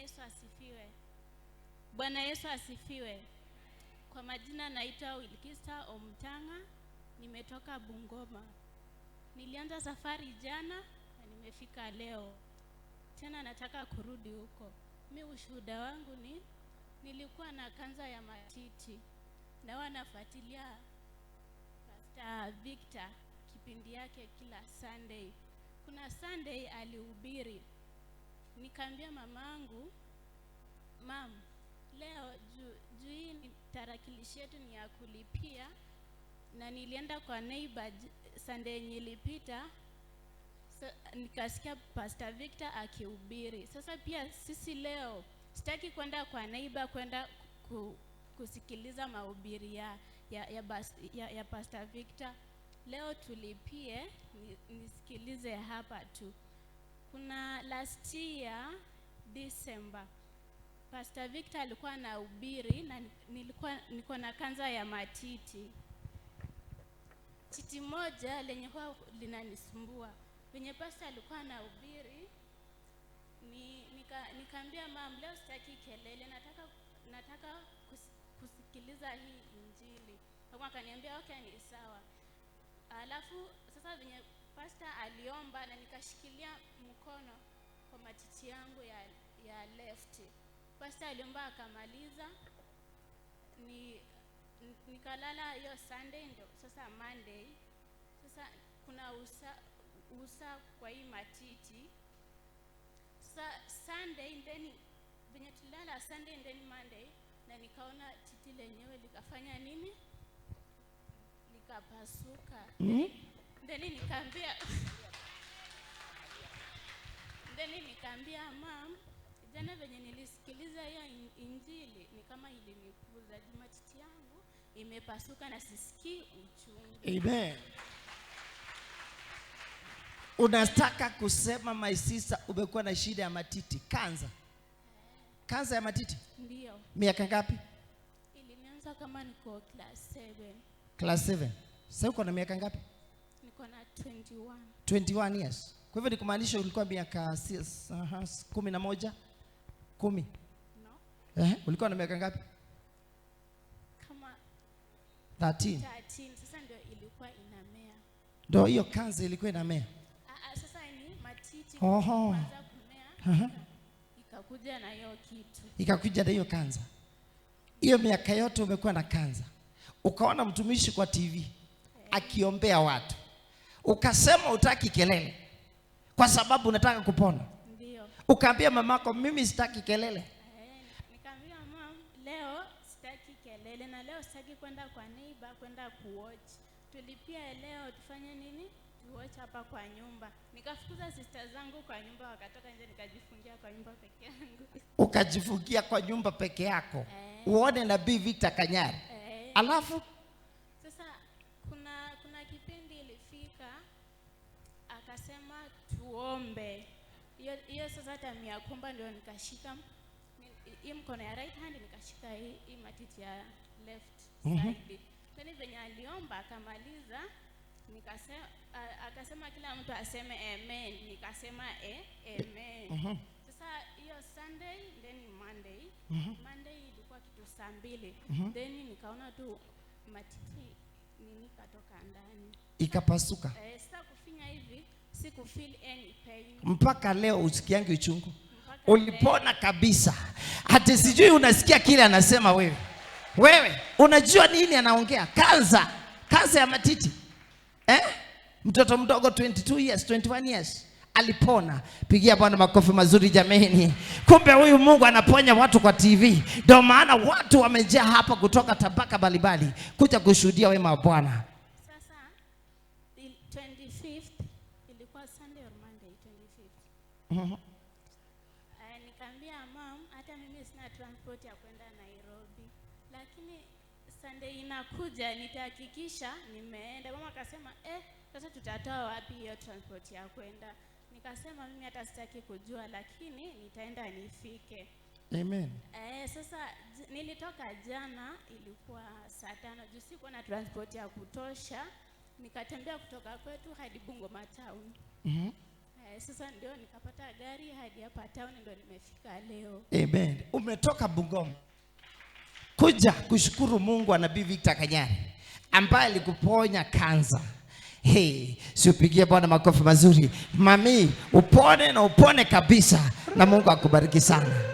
Yesu asifiwe. Bwana Yesu asifiwe. Kwa majina naitwa Wilkista Omtanga, nimetoka Bungoma. Nilianza safari jana na nimefika leo. Tena nataka kurudi huko. Mimi ushuhuda wangu ni nilikuwa na kansa ya matiti. Na wanafuatilia Pastor Victor kipindi yake kila Sunday. Kuna Sunday alihubiri. Nikaambia mamangu, "Mam, leo juu hii tarakilishi yetu ni ya kulipia na nilienda kwa neighbor Sunday yenye ilipita, nikasikia Pastor Victor akihubiri. Sasa pia sisi leo sitaki kwenda kwa neighbor kwenda kusikiliza mahubiri ya Pastor Victor. Leo tulipie nisikilize hapa tu." Kuna last year December Pastor Victor alikuwa anahubiri na niko na kansa ya matiti. Titi moja lenye huwa linanisumbua. Wenye pastor alikuwa anahubiri, nikaambia mam, leo sitaki kelele, nataka kusikiliza hii injili. Mama akaniambia okay, ni sawa. Alafu sasa venye pastor aliomba na nikashikilia mkono kwa matiti yangu ya left. Pastor aliomba akamaliza, nikalala hiyo Sunday, ndo sasa Monday. Sasa kuna usa kwa hii matiti. Sasa Sunday ndeni venye tulala Sunday ndeni Monday, na nikaona titi lenyewe likafanya nini? Likapasuka. Ndeni nikaambia mam, jana venye nilisikiliza hiyo injili ni kama ilinikuza, matiti yangu imepasuka na sisikii uchungu. Amen. Unataka kusema my sister umekuwa na shida ya matiti, kansa? Kansa ya matiti? Ndio. Miaka ngapi? Ilinianza kama niko class 7. Class 7. Sasa uko na miaka ngapi? Niko na 21. 21 years. Kwa hivyo nikumaanisha ulikuwa miaka 11? 10? No. Ulikuwa na miaka ngapi? Kama 13. Sasa ndio ilikuwa inamea. Ndio hiyo kansa ilikuwa inamea. Sasa ni matiti kuanza kumea. Ikakuja na hiyo kitu. Ikakuja na hiyo kansa. Hiyo miaka yote umekuwa na kansa. Ukaona mtumishi kwa TV akiombea watu. Ukasema utaki kelele kwa sababu unataka kupona. Ndio. Ukaambia mamako, mimi sitaki kelele. Nikaambia mam, leo sitaki kelele na leo sitaki kwenda kwa neighbor kwenda kuwatch. Tulipia leo tufanye nini? Tuwatch hapa kwa nyumba. Nikafukuza sister zangu kwa nyumba, wakatoka nje, nikajifungia kwa nyumba peke yangu. Ukajifungia kwa nyumba peke yako. Uone Nabii Victor Kanyari. Alafu sasa kuna kipindi ilifika akasema tuombe. Hiyo sasa hata miakumba ndio nikashika hii mkono ya right hand, nikashika hii matiti ya left side. Then venye aliomba akamaliza, nikasema akasema kila mtu aseme amen, nikasema amen. Sasa hiyo Sunday then Monday. Monday ilikuwa kitu saa 2. Then nikaona tu matiti nini katoka ndani. Ikapasuka. Sasa kufinya hivi siku feel any pain. Mpaka leo usikiangi uchungu. Ulipona kabisa. Hata sijui unasikia kile anasema wewe. Wewe unajua nini anaongea? Kansa ya matiti. Mtoto mdogo 22 years, 21 years alipona. Pigia Bwana makofi mazuri jameni. Kumbe huyu Mungu anaponya watu kwa TV. Ndio maana watu wamejaa hapa kutoka tabaka mbalimbali kuja kushuhudia wema wa Bwana. Sasa 25th ilikuwa Sunday or Monday 25th. Nikaambia mam, hata mimi sina transport ya kwenda Nairobi, lakini Sunday inakuja nitahakikisha nimeenda. Mama akasema sasa tutatoa wapi hiyo transport ya kwenda? Nikasema mimi hata sitaki kujua, lakini nitaenda nifike. Amen. Sasa nilitoka jana, ilikuwa saa 5 juu sikuwa na transport ya kutosha. Nikatembea kutoka kwetu hadi Bungoma town. Sasa ndio nikapata gari hadi hapa town, ndio nimefika leo. Amen. Umetoka Bungoma kuja kushukuru Mungu wa Nabii Victor Kanyari ambaye alikuponya kansa. Hey, siupigie Bwana makofi mazuri. Mami, upone na upone kabisa, na Mungu akubariki sana.